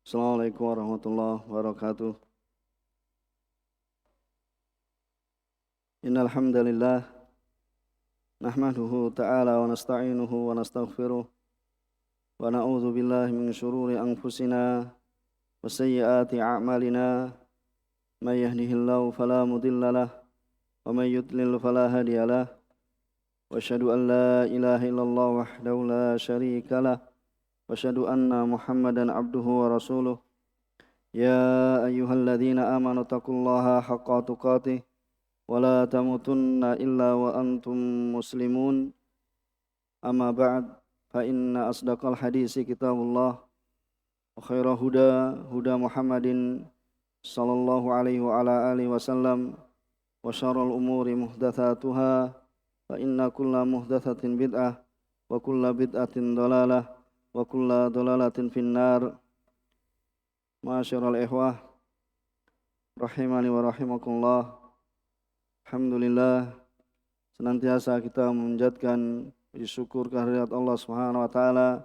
Assalamualaikum warahmatullahi wabarakatuh. Innal hamdalillah nahmaduhu ta'ala wa nasta'inuhu wa nastaghfiruh wa na'udzu billahi min shururi anfusina wa sayyiati a'malina may yahdihillahu fala mudilla lah wa may yudlil fala hadiyalah wa asyhadu an la ilaha illallah wahdahu la syarika lah wa asyhadu anna Muhammadan abduhu wa rasuluh. Ya ayyuhalladzina amanu taqullaha haqqa tuqatih ولا تموتن إلا وأنتم مسلمون. أما بعد فإن أصدق الحديث كتاب الله وخير هدى محمد صلى الله عليه وعلى آله وسلم وشر الأمور محدثاتها فإن كل محدثة بدعة وكل بدعة ضلالة وكل ضلالة في النار. Ma'asyiral ikhwah rahimani wa rahimakumullah. Alhamdulillah, senantiasa kita memanjatkan puji syukur kehadirat Allah Subhanahu wa taala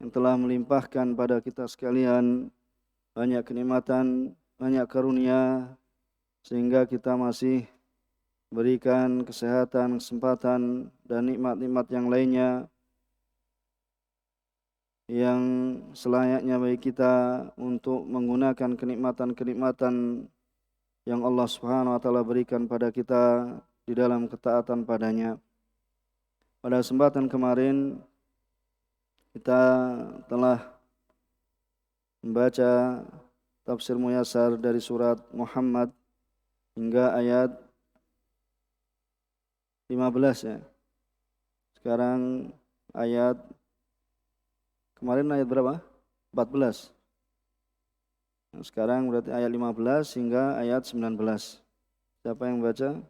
yang telah melimpahkan pada kita sekalian banyak kenikmatan, banyak karunia sehingga kita masih berikan kesehatan, kesempatan dan nikmat-nikmat yang lainnya yang selayaknya bagi kita untuk menggunakan kenikmatan-kenikmatan yang Allah Subhanahu wa taala berikan pada kita di dalam ketaatan padanya. Pada kesempatan kemarin kita telah membaca tafsir Muyassar dari surat Muhammad hingga ayat 15 ya. Sekarang ayat kemarin ayat berapa? 14. Sekarang berarti ayat 15 hingga ayat 19. Siapa yang baca?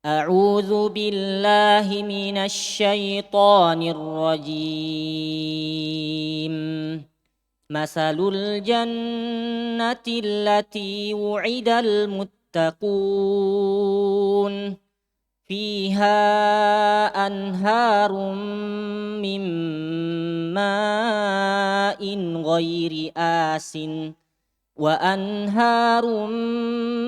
أعوذ بالله من الشيطان الرجيم. مثل الجنة التي وعد المتقون فيها أنهار من ماء غير آسن وأنهار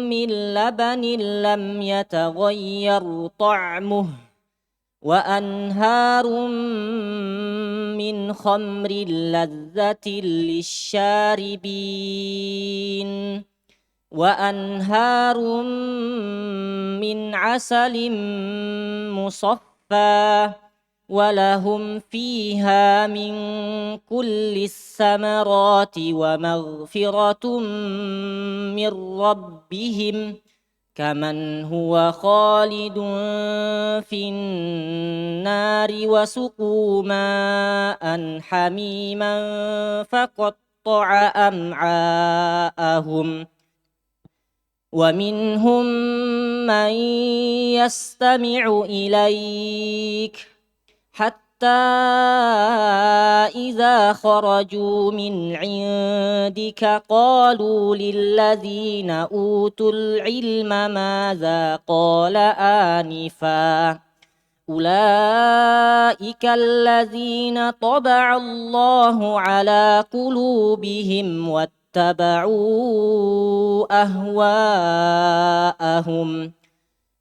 من لبن لم يتغير طعمه وأنهار من خمر لذة للشاربين وأنهار من عسل مصفى ولهم فيها من كل الثمرات ومغفرة من ربهم كمن هو خالد في النار وسقوا ماء حميما فقطع أمعاءهم ومنهم من يستمع إليك حتى إذا خرجوا من عندك قالوا للذين أوتوا العلم ماذا قال آنفا أولئك الذين طبع الله على قلوبهم واتبعوا أهواءهم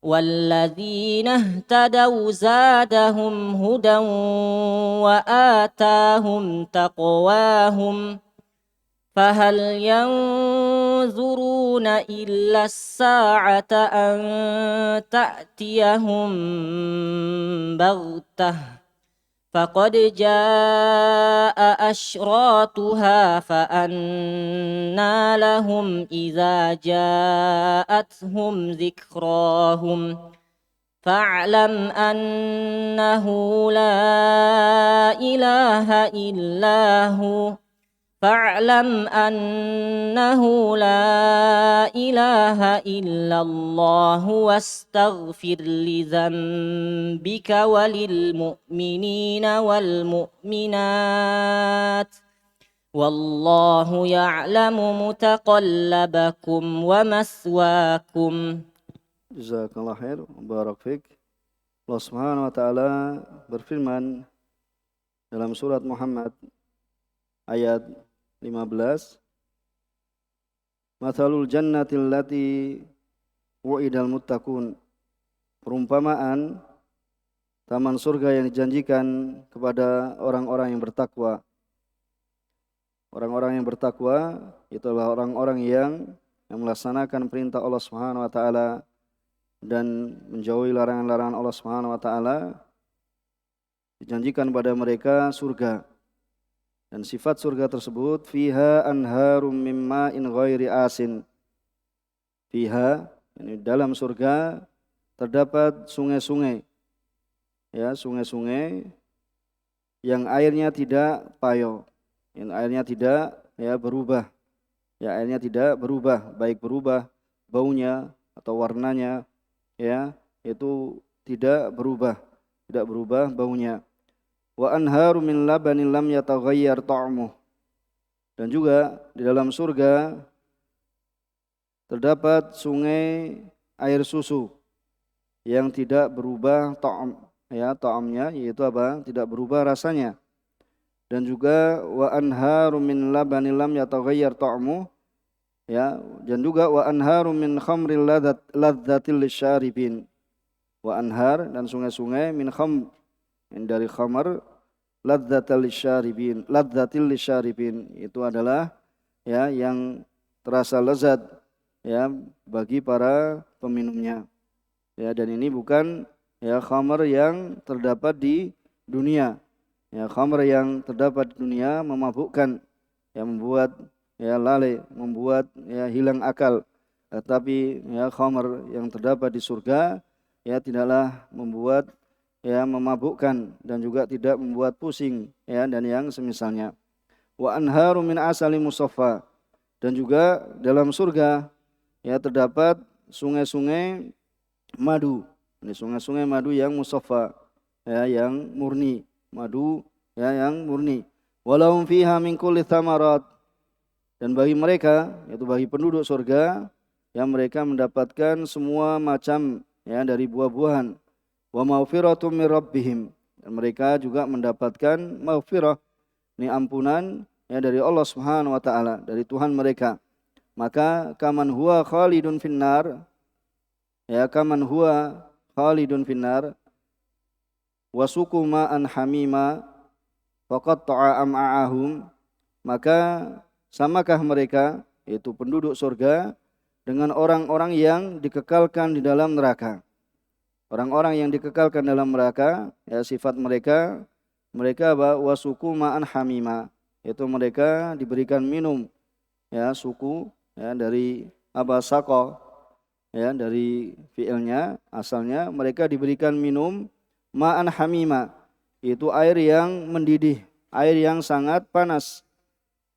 والذين اهتدوا زادهم هدى وآتاهم تقواهم فهل ينظرون إلا الساعة أن تأتيهم بغتة فقد جاء أشراطها فأنى لهم إذا جاءتهم ذكراهم فاعلم أنه لا إله إلا هو فاعلم أنه لا إله إلا الله واستغفر لذنبك وللمؤمنين والمؤمنات والله يعلم متقلبكم ومثواكم. Jazakallah khair, barak fiik. Allah Subhanahu wa taala berfirman dalam surat Muhammad ayat 15, Mathalul jannatil lati wu'idal muttaqun. Perumpamaan taman surga yang dijanjikan kepada orang-orang yang bertakwa. Orang-orang yang bertakwa itu adalah orang-orang yang melaksanakan perintah Allah Subhanahu wa taala dan menjauhi larangan-larangan Allah Subhanahu wa taala. Dijanjikan pada mereka surga. Dan sifat surga tersebut fiha anharum mim ma'in ghairi asin. Fiha, ini dalam surga terdapat sungai-sungai. Ya, sungai-sungai yang airnya tidak payo, yang airnya tidak berubah. Ya, airnya tidak berubah, baik berubah baunya atau warnanya, ya, itu tidak berubah baunya. Wa anharu min labanin lam yataghayyar ta'muh. Dan juga di dalam surga terdapat sungai air susu yang tidak berubah ta'amnya, yaitu apa? Tidak berubah rasanya. Dan juga wa anharu min labanin lam yataghayyar ta'muh, ya, dan juga wa anharu min khamril ladzatil lisyaribin. Wa anhar, dan sungai-sungai min khamr, dari khamar, ladzatil lisyaribin, itu adalah ya yang terasa lezat ya bagi para peminumnya. Ya, dan ini bukan ya khamar yang terdapat di dunia. Ya, khamar yang terdapat di dunia memabukkan, ya, membuat ya lalai, membuat ya hilang akal. Tetapi ya khamar yang terdapat di surga ya tidaklah membuat ya memabukkan dan juga tidak membuat pusing, ya, dan yang semisalnya. Wa anharu min asali musaffa. Dan juga dalam surga ya terdapat sungai-sungai madu. Ini sungai-sungai madu yang musaffa, ya, yang murni, madu ya yang murni. Walahum fiha min kulli thamarat. Dan bagi mereka, yaitu bagi penduduk surga, yang mereka mendapatkan semua macam ya dari buah-buahan. Wa maghfiratum mir rabbihim. Dan mereka juga mendapatkan maghfirah, ini ampunan ya dari Allah Subhanahu wa taala, dari Tuhan mereka. Maka kaman huwa khalidun finnar, ya, kaman huwa khalidun finnar wa suqu ma'an hamima faqatta'a am'a'ahum. Maka samakah mereka, yaitu penduduk surga, dengan orang-orang yang dikekalkan di dalam neraka. Orang-orang yang dikekalkan dalam neraka, ya, sifat mereka apa? Wasuku ma'an hamima, yaitu mereka diberikan minum, ya, suku ya dari apa? Saqo, ya, dari fi'ilnya asalnya mereka diberikan minum ma'an hamima, itu air yang mendidih, air yang sangat panas,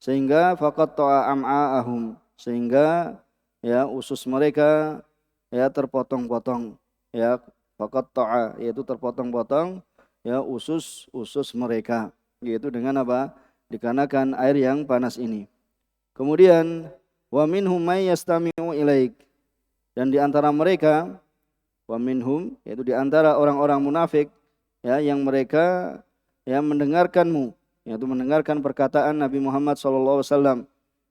sehingga faqatta'a am'a'ahum, sehingga ya usus mereka ya terpotong-potong, ya, faqatta'a, yaitu terpotong-potong ya usus mereka, yaitu dengan apa? Dikarenakan air yang panas ini. Kemudian wa minhum may yastami'u ilaik. Dan di antara mereka, wa minhum, yaitu di antara orang-orang munafik ya yang mereka ya mendengarkanmu, yaitu mendengarkan perkataan Nabi Muhammad sallallahu alaihi wasallam,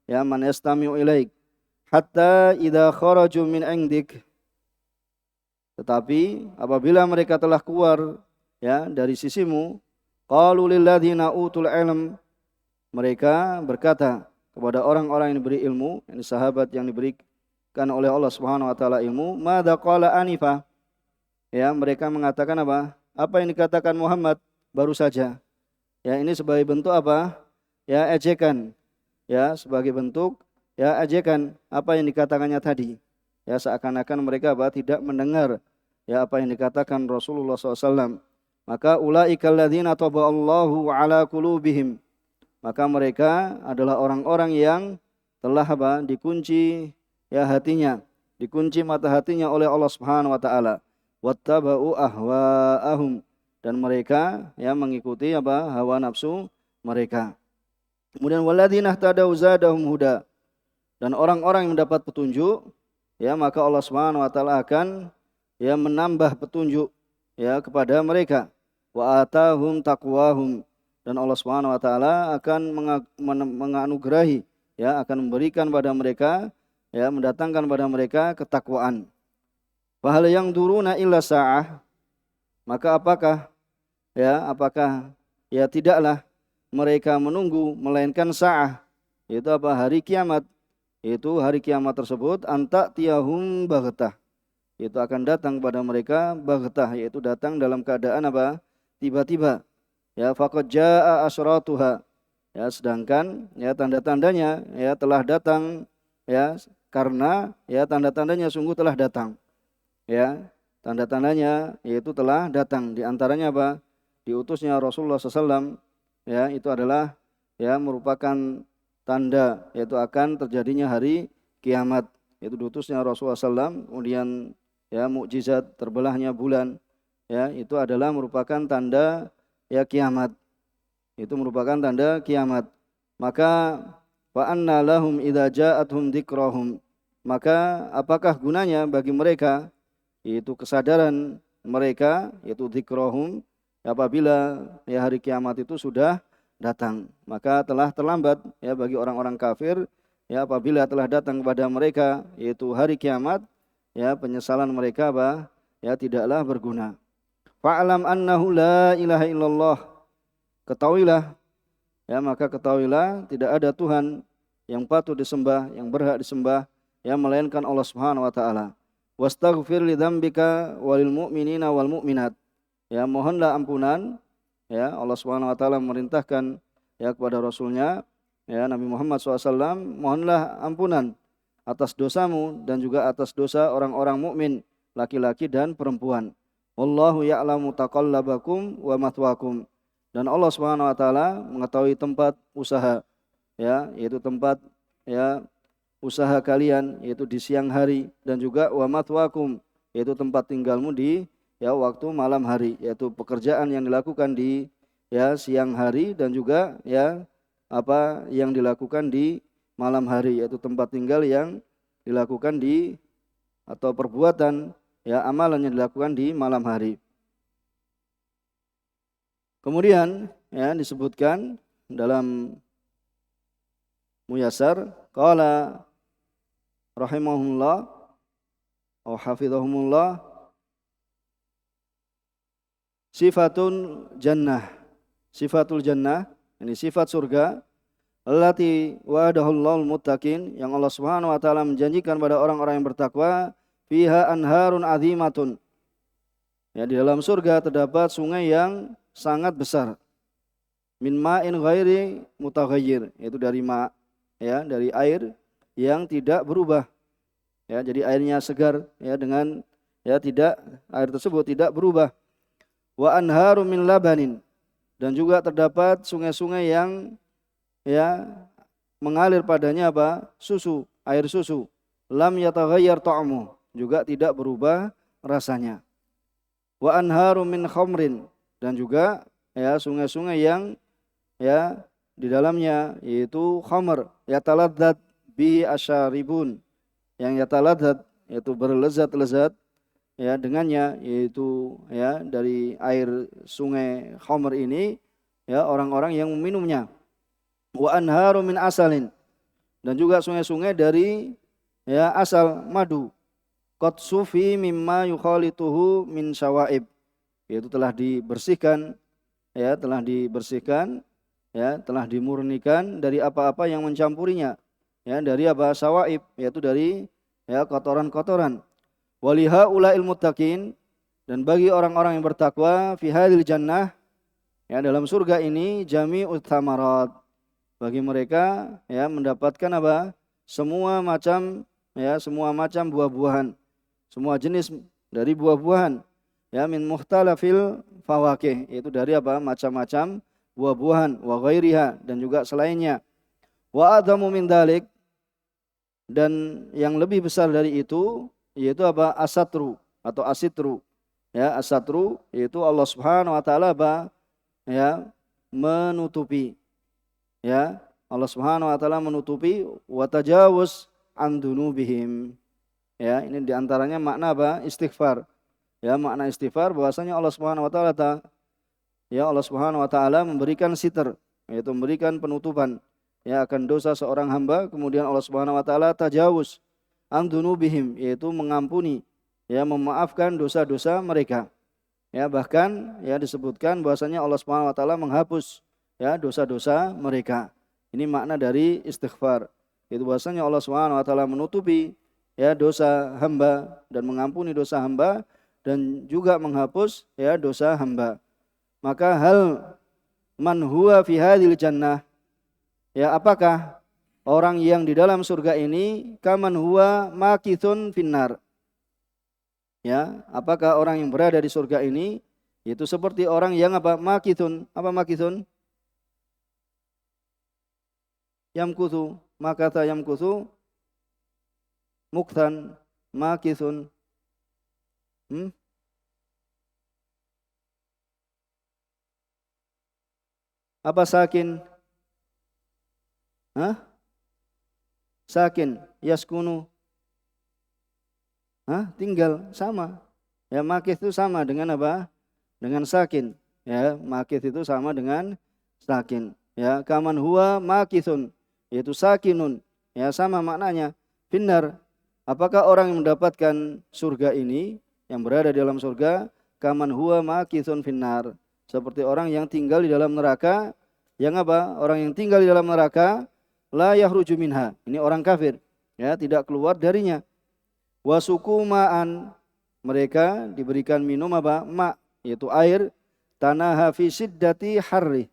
ya, man yastami'u ilaik hatta idza kharaju min indik. Tetapi apabila mereka telah keluar ya dari sisimu, qalu lil ladzina utul ilm, mereka berkata kepada orang-orang yang diberi ilmu, ini sahabat yang diberikan oleh Allah Subhanahu wa taala ilmu, madza qala anifa. Ya, mereka mengatakan apa? Apa yang dikatakan Muhammad baru saja. Ya, ini sebagai bentuk apa? Ya, ejekan. Ya, sebagai bentuk ya ejekan apa yang dikatakannya tadi. Ya, seakan-akan mereka apa? Tidak mendengar ya apa yang dikatakan Rasulullah SAW. Maka ulaikal ladzina taba'allahu ala qulubihim. Maka mereka adalah orang-orang yang telah apa? Dikunci ya hatinya, dikunci mata hatinya oleh Allah Subhanahu wa taala. Wattaba'u ahwa'ahum, dan mereka ya mengikuti apa? Hawa nafsu mereka. Kemudian walladzina ihtadaw zadahum huda. Dan orang-orang yang mendapat petunjuk, ya, maka Allah Subhanahu wa taala akan ya menambah petunjuk, ya kepada mereka. Wa atahum taqwahum, dan Allah Subhanahu wa taala akan menganugerahi, ya akan memberikan pada mereka, ya mendatangkan pada mereka ketakwaan. Fahal yang duruna illa sa'ah, maka apakah ya tidaklah mereka menunggu melainkan sa'ah, yaitu apa, hari kiamat. Itu hari kiamat tersebut anta tiyahum baghtah, itu akan datang kepada mereka baghtah, yaitu datang dalam keadaan apa, tiba-tiba. Ya faqad jaa asyratuha, ya sedangkan ya tanda-tandanya ya telah datang, ya karena ya tanda-tandanya sungguh telah datang. Ya, tanda-tandanya yaitu telah datang, di antaranya apa? Diutusnya Rasulullah SAW, ya itu adalah ya merupakan tanda, yaitu akan terjadinya hari kiamat, yaitu diutusnya Rasulullah SAW. Kemudian ya mukjizat terbelahnya bulan, ya itu adalah merupakan tanda ya kiamat, itu merupakan tanda kiamat. Maka fa anna lahum idza ja'atuhum dzikrahum, maka apakah gunanya bagi mereka, yaitu kesadaran mereka, yaitu dzikrahum, apabila ya hari kiamat itu sudah datang. Maka telah terlambat ya bagi orang-orang kafir, ya apabila telah datang kepada mereka yaitu hari kiamat, ya penyesalan mereka apa, ya tidaklah berguna. Fa'lam annahu la ilaha illallah, ketahuilah, ya maka ketahuilah tidak ada Tuhan yang patut disembah, yang berhak disembah, ya melainkan Allah Subhanahu wa taala. Wastaghfir li dzambika walil mu'minina wal mu'minat, ya mohonlah ampunan, ya Allah Subhanahu wa taala memerintahkan ya kepada rasulnya, ya Nabi Muhammad SAW, mohonlah ampunan atas dosamu dan juga atas dosa orang-orang mukmin, laki-laki dan perempuan. Wallahu ya'lamu taqallabakum wa mathwakum, dan Allah Subhanahu wa taala mengetahui tempat usaha, ya yaitu tempat ya usaha kalian, yaitu di siang hari, dan juga wa mathwakum, yaitu tempat tinggalmu di ya waktu malam hari, yaitu pekerjaan yang dilakukan di ya siang hari, dan juga ya apa yang dilakukan di malam hari, yaitu tempat tinggal yang dilakukan di atau perbuatan ya amalan yang dilakukan di malam hari. Kemudian ya disebutkan dalam Muyassar, qala rahimahumullah wa hafizahumullah, sifatun jannah, sifatul jannah, ini sifat surga, allati wa'adahullahu muttaqin, yang Allah Subhanahu wa taala menjanjikan pada orang-orang yang bertakwa, fiha anharun azimatun, ya di dalam surga terdapat sungai yang sangat besar, min ma'in ghairi mutaghayyir, yaitu dari ma, ya dari air yang tidak berubah, ya jadi airnya segar, ya dengan ya tidak, air tersebut tidak berubah. Wa anharu min labanin, dan juga terdapat sungai-sungai yang ya mengalir padanya apa, susu, air susu, lam yataghayyar ta'mu, juga tidak berubah rasanya. Wa anharu min khamrin, dan juga ya sungai-sungai yang ya di dalamnya yaitu khamr, yataladzat bihi asyaribun, yang yataladzat yaitu berlezat-lezat ya dengannya, yaitu ya dari air sungai khamr ini ya orang-orang yang meminumnya. Wa anharu min asalin, dan juga sungai-sungai dari ya asal madu, qad sufi mimma yukhalituhu min syawaib, yaitu telah dibersihkan, ya telah dibersihkan, ya telah dimurnikan dari apa-apa yang mencampurinya, ya dari apa, sawaib, yaitu dari ya kotoran-kotoran. Waliha ulail muttaqin, dan bagi orang-orang yang bertakwa, fi hadil jannah, ya dalam surga ini, jami'ut thamarat, bagi mereka ya mendapatkan apa, semua macam buah-buahan, semua jenis dari buah-buahan, ya min mukhtalafil fawakih, yaitu dari apa, macam-macam buah-buahan, wa ghairiha, dan juga selainnya. Wa adamu min dalik, dan yang lebih besar dari itu yaitu apa, asatru atau asitru, ya asatru yaitu Allah Subhanahu wa taala apa, ya menutupi, ya Allah Subhanahu wa taala menutupi, wa tajawuz an dunubihim, ya ini diantaranya makna apa, istighfar, Ya, makna istighfar bahwasanya Allah Subhanahu wa taala Allah Subhanahu wa taala memberikan sitar, yaitu memberikan penutupan ya akan dosa seorang hamba, kemudian Allah Subhanahu wa taala tajawuz an dzunubihim, yaitu mengampuni ya memaafkan dosa-dosa mereka. Ya, bahkan ya disebutkan bahwasanya Allah Subhanahu wa taala menghapus ya dosa-dosa mereka. Ini makna dari istighfar. Itu bahwasanya Allah Subhanahu wa taala menutupi ya dosa hamba dan mengampuni dosa hamba dan juga menghapus ya dosa hamba. Maka hal man huwa fi hadhil jannah, ya apakah orang yang di dalam surga ini kaman huwa makithun finnar, ya apakah orang yang berada di surga ini itu seperti orang yang makithun, makithun, yamkuthu, makatha yamkuthu, mukthan, makithun, apa sakin? Sakin, yaskunu, tinggal, sama. Ya, makith itu sama dengan apa? Dengan sakin. Ya, makith itu sama dengan sakin. Ya, kaman huwa makithun, yaitu sakinun. Ya, sama maknanya. Finnar, apakah orang yang mendapatkan surga ini, yang berada di dalam surga, kaman huwa makithun finnar, seperti orang yang tinggal di dalam neraka. Yang orang yang tinggal di dalam neraka, la yahruju minha, ini orang kafir, ya tidak keluar darinya. Wasuku ma'an, mereka diberikan minum ma, yaitu air, tanaha fi siddati harri,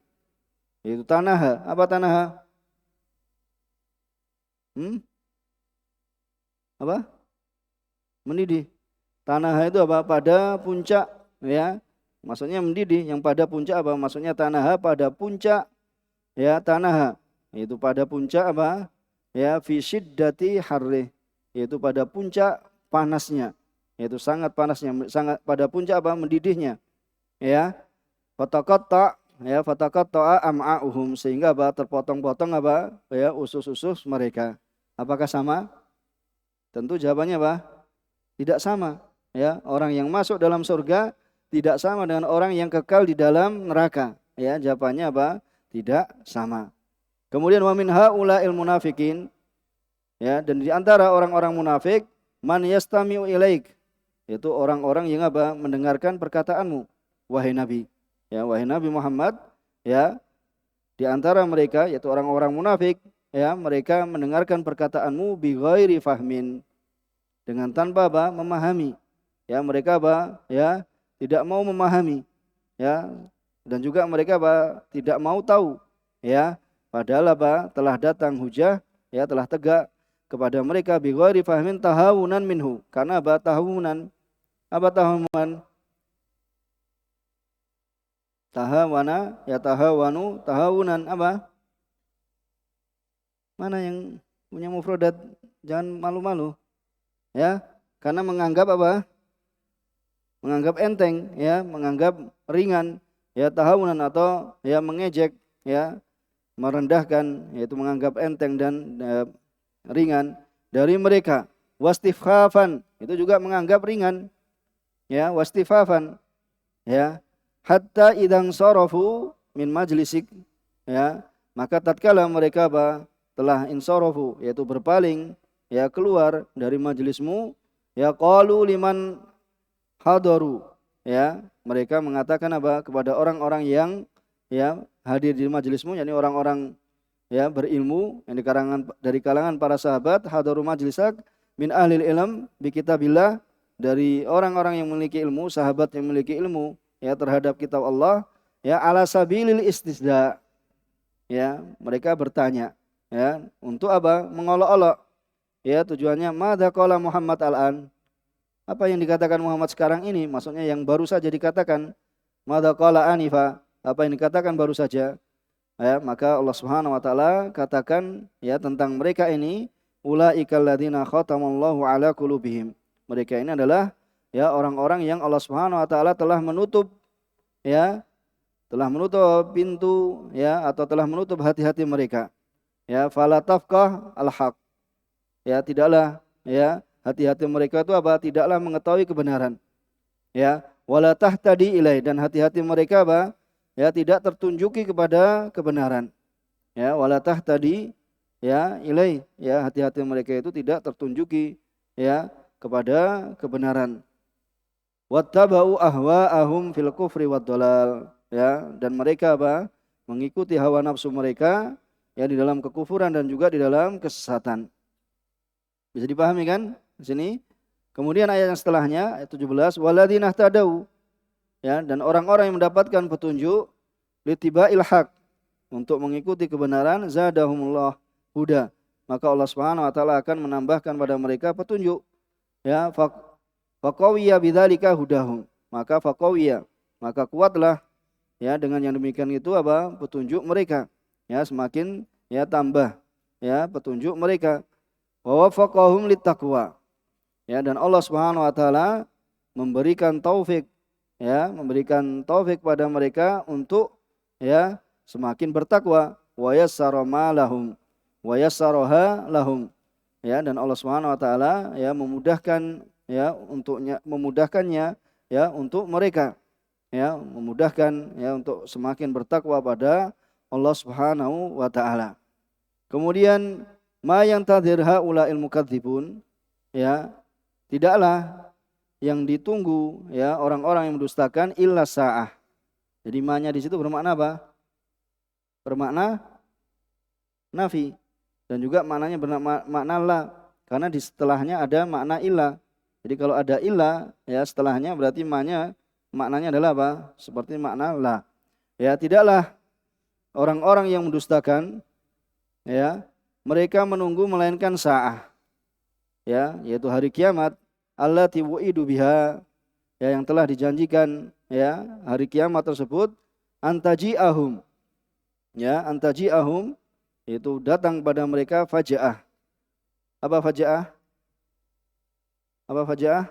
yaitu tanaha, tanaha? Mendidih. Tanaha itu pada puncak, ya maksudnya mendidih. Yang pada puncak maksudnya tanaha pada puncak, ya tanaha itu pada puncak ya fi syiddati harri, yaitu pada puncak panasnya, yaitu sangat panasnya, sangat pada puncak mendidihnya, ya fataqatta, ya fataqatta am'a'uhum, sehingga terpotong-potong ya usus-usus mereka. Apakah sama? Tentu jawabannya tidak sama, ya. Orang yang masuk dalam surga tidak sama dengan orang yang kekal di dalam neraka, ya. Jawabannya tidak sama. Kemudian wa min haula'il munafikin, ya, dan di antara orang-orang munafik man yastami'u ilaik, yaitu orang-orang yang mendengarkan perkataanmu wahai Nabi. Ya, wahai Nabi Muhammad, ya. Di antara mereka yaitu orang-orang munafik, ya, mereka mendengarkan perkataanmu bi ghairi fahmin, dengan tanpa memahami. Ya, mereka ya tidak mau memahami, ya, dan juga mereka tidak mau tahu, ya, padahal telah datang hujah, ya, telah tegak kepada mereka bi ghairi fahmin tahawunan minhu, karena tahawunan, tahawunan, tahawana, ya tahawanu, tahawunan mana yang punya mufradat? Jangan malu-malu, ya, karena menganggap menganggap enteng, ya, menganggap ringan, ya, tahawunan atau ya mengejek, ya, merendahkan, yaitu menganggap enteng dan ringan dari mereka. Wastifhafan, itu juga menganggap ringan, ya, wastifhafan, ya, hatta idang sorofu min majlisik, ya, maka tatkala mereka telah insorofu, yaitu berpaling, ya, keluar dari majelismu, ya, qalu liman hadaru, ya, mereka mengatakan kepada orang-orang yang ya hadir di majelismu, yakni orang-orang ya berilmu yang dari kalangan para sahabat, hadaru majlisak min ahlil ilm bi kitabillah, dari orang-orang yang memiliki ilmu, sahabat yang memiliki ilmu, ya, terhadap kitab Allah, ya, ala sabilil istisda, ya, mereka bertanya, ya, untuk mengolok-olok, ya, tujuannya madza qala Muhammad al-an, apa yang dikatakan Muhammad sekarang ini, maksudnya yang baru saja dikatakan. Madza qala anifa, apa yang dikatakan baru saja, ya. Maka Allah Subhanahu wa taala katakan, ya, tentang mereka ini, ulaikal ladzina khatamallahu ala qulubihim, mereka ini adalah, ya, orang-orang yang Allah Subhanahu wa taala telah menutup, ya, telah menutup pintu, ya, atau telah menutup hati-hati mereka, ya, fala tafqah al-haq, ya, tidaklah, ya, hati-hati mereka itu tidaklah mengetahui kebenaran, ya, wala tahtadi ilai, dan hati-hati mereka apa? Ya, tidak tertunjuki kepada kebenaran. Ya, wala tahtadi ya ilai, ya, hati-hati mereka itu tidak tertunjuki ya kepada kebenaran. Wattaba'u ahwa'ahum fil kufri wad dhalal, ya, dan mereka apa? Mengikuti hawa nafsu mereka ya di dalam kekufuran dan juga di dalam kesesatan. Bisa dipahami kan di sini? Kemudian ayat yang setelahnya ayat 17, waladina tadau, ya, dan orang-orang yang mendapatkan petunjuk litiba'il haq, untuk mengikuti kebenaran, zadahumullah huda, maka Allah Subhanahu wa taala akan menambahkan pada mereka petunjuk. Ya, faqawiya bidzalika hudahum, maka faqawiya, maka kuatlah ya dengan yang demikian itu apa? Petunjuk mereka. Ya, semakin ya tambah ya petunjuk mereka. Wa wafaqahum littaqwa. Ya, dan Allah Subhanahu wa taala memberikan taufik, ya, memberikan taufik pada mereka untuk ya semakin bertakwa. Wa yassara ma lahum wa yassaraha lahum. Ya, dan Allah Subhanahu wa taala ya memudahkan ya memudahkannya ya untuk mereka, ya, memudahkan ya untuk semakin bertakwa pada Allah Subhanahu wa taala. Kemudian ma yang tadhir haula'il mukadzibun, ya, tidaklah yang ditunggu ya orang-orang yang mendustakan illa sa'ah. Jadi ma-nya di situ bermakna apa? Bermakna nafi, dan juga maknanya bermakna la, karena di setelahnya ada makna illa. Jadi kalau ada illa ya setelahnya berarti maknanya adalah apa? Seperti makna la. Ya, tidaklah orang-orang yang mendustakan ya mereka menunggu melainkan sa'ah, ya, yaitu hari kiamat, allati wu'idu biha, ya, yang telah dijanjikan ya hari kiamat tersebut, antaji'ahum, ya, antaji'ahum, itu datang pada mereka faja'ah. Apa faja'ah? Apa faja'ah?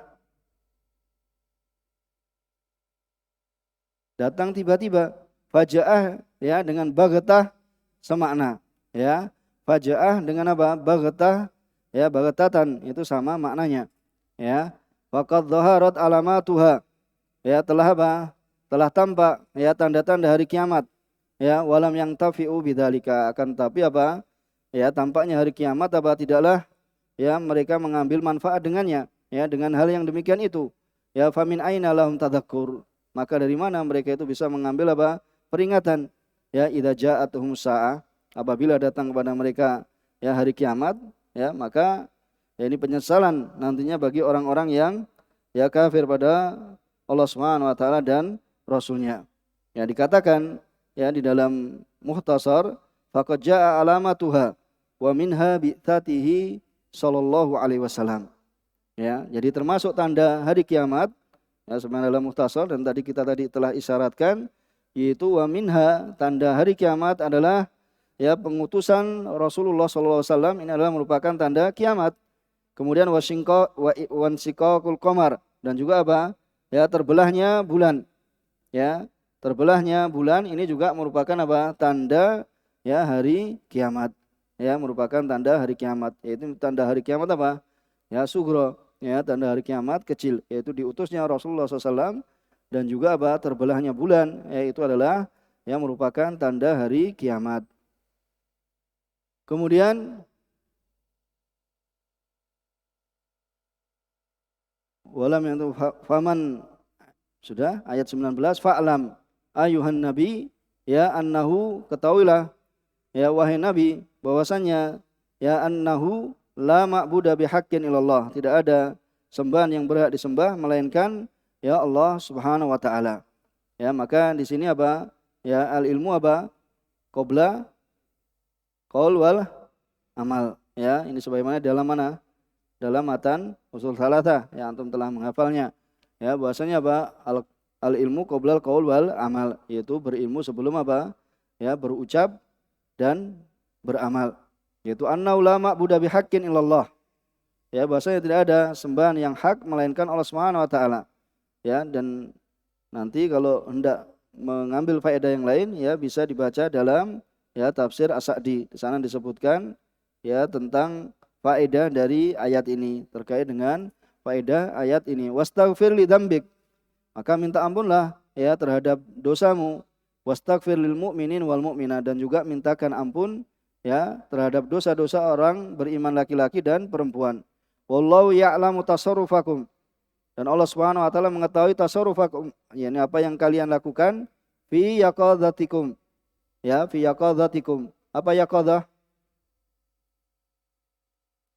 Datang tiba-tiba. Faja'ah ya dengan bagatah semakna, ya. Faja'ah dengan apa? Bagatah, ya, bagatatan itu sama maknanya, ya. Faqad dhaharat alamatuha, ya, telah apa? Telah tampak ya tanda-tanda hari kiamat. Ya, walam yang tafi'u bidzalika, akan tapi apa? Ya, tampaknya hari kiamat apa? Tidaklah ya mereka mengambil manfaat dengannya, ya, dengan hal yang demikian itu. Ya, famin aina lahum tadzakur, maka dari mana mereka itu bisa mengambil apa? Peringatan. Ya, idza ja'atuhum sa'ah, apabila datang kepada mereka ya hari kiamat, ya, maka ya ini penyesalan nantinya bagi orang-orang yang ya kafir pada Allah Subhanahu wa taala dan rasulnya. Ya, dikatakan ya di dalam Mukhtasar, faqad jaa alamatuha wa minha bi'tsatihi sallallahu alaihi wasallam. Ya, jadi termasuk tanda hari kiamat ya sebenarnya dalam Mukhtasar, dan tadi kita telah isyaratkan, yaitu wa minha, tanda hari kiamat adalah ya pengutusan Rasulullah sallallahu alaihi wasallam, ini adalah merupakan tanda kiamat. Kemudian wansiqaqul qamar, dan juga apa? Ya, terbelahnya bulan. Ya, terbelahnya bulan ini juga merupakan apa? Tanda ya hari kiamat. Ya, merupakan tanda hari kiamat. Yaitu tanda hari kiamat apa? Ya, sugro. Ya, tanda hari kiamat kecil, yaitu diutusnya Rasulullah SAW, dan juga apa? Terbelahnya bulan. Ya, itu adalah yang merupakan tanda hari kiamat. Kemudian walam yang faman, sudah ayat 19, fa'lam ayuhan nabi, ya, annahu, ketahuilah ya wahai nabi bahwasannya ya annahu la ma'budu bihaqqin illallah, tidak ada sembahan yang berhak disembah melainkan ya Allah Subhanahu wa taala. Ya, maka di sini apa? Ya, al ilmu apa? Qabla qaul wal amal. Ya, ini sebagaimana dalam mana? Dalam matan usul salatah yang antum telah menghafalnya. Ya, bahwasanya apa? Al ilmu qabla qaul wal amal, yaitu berilmu sebelum apa? Ya, berucap dan beramal. Yaitu anna ulama buddha bihaqqin illallah. Ya, bahwasanya tidak ada sembahan yang hak melainkan Allah Subhanahu wa taala. Ya, dan nanti kalau hendak mengambil faedah yang lain ya bisa dibaca dalam ya tafsir As-Sa'di. Di sana disebutkan ya tentang faedah dari ayat ini terkait dengan faedah ayat ini. Wastaghfir li dzambik, maka minta ampunlah ya terhadap dosamu. Wastaghfir lil mu'minin wal mu'minat, dan juga mintakan ampun ya terhadap dosa-dosa orang beriman laki-laki dan perempuan. Wallahu ya'lamu tasarrufakum, dan Allah Subhanahu wa taala mengetahui tasarrufakum, yakni apa yang kalian lakukan fi yaqadzatikum, ya fi yaqadzatikum. Apa yaqadzah?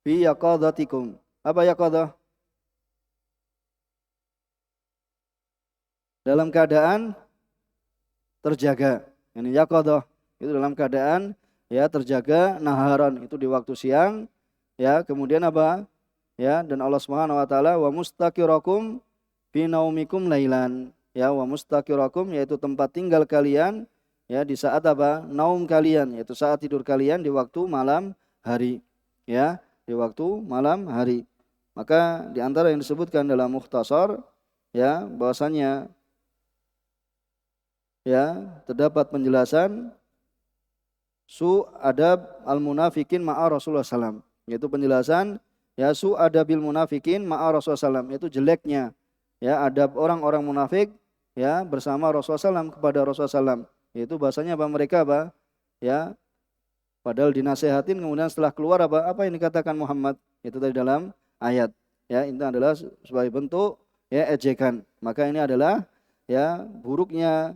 Fi yaqadzatikum. Apa yaqadzah? Dalam keadaan terjaga. Ini yaqadzah itu dalam keadaan ya terjaga, naharan itu di waktu siang, ya. Kemudian apa? Ya, dan Allah Subhanahu wa taala wa mustaqirakum fi naumikum lailan. Ya, wa mustaqirakum yaitu tempat tinggal kalian ya di saat apa? Naum kalian, yaitu saat tidur kalian di waktu malam hari. Ya, di waktu malam hari. Maka di antara yang disebutkan dalam Mukhtasar ya bahwasanya ya terdapat penjelasan su adab al munafikin ma'a Rasulullah SAW, yaitu penjelasan ya su adabil munafikin ma'a Rasulullah SAW, yaitu jeleknya ya adab orang-orang munafik ya bersama Rasulullah SAW, kepada Rasulullah SAW, yaitu bahasanya apa mereka apa ya padahal dinasehatin, kemudian setelah keluar apa yang dikatakan Muhammad itu tadi dalam ayat ya, itu adalah sebagai bentuk ya ejekan. Maka ini adalah ya buruknya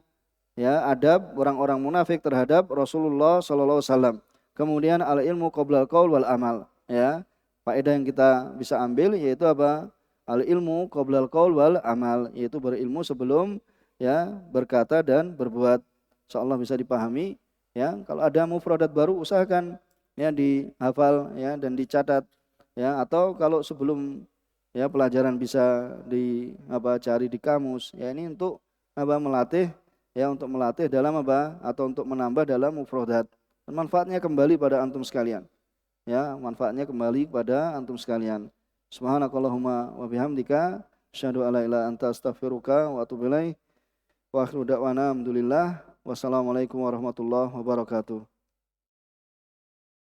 ya adab orang-orang munafik terhadap Rasulullah sallallahu alaihi wasallam. Kemudian al ilmu qoblal qaul wal amal, ya. Faedah yang kita bisa ambil yaitu apa? Al ilmu qoblal qaul wal amal, yaitu berilmu sebelum ya berkata dan berbuat. Insyaallah bisa dipahami ya. Kalau ada mufradat baru usahakan ya dihafal ya dan dicatat ya, atau kalau sebelum ya pelajaran bisa cari di kamus ya, ini untuk melatih ya, untuk melatih dalam atau untuk menambah dalam mufradat. Manfaatnya kembali pada antum sekalian. Ya, manfaatnya kembali pada antum sekalian. Subhanakallahumma wa bihamdika asyhadu an la ilaha illa anta astaghfiruka wa atubu ilaik. Wa akhiru da'wana alhamdulillah. Wassalamualaikum warahmatullahi wabarakatuh.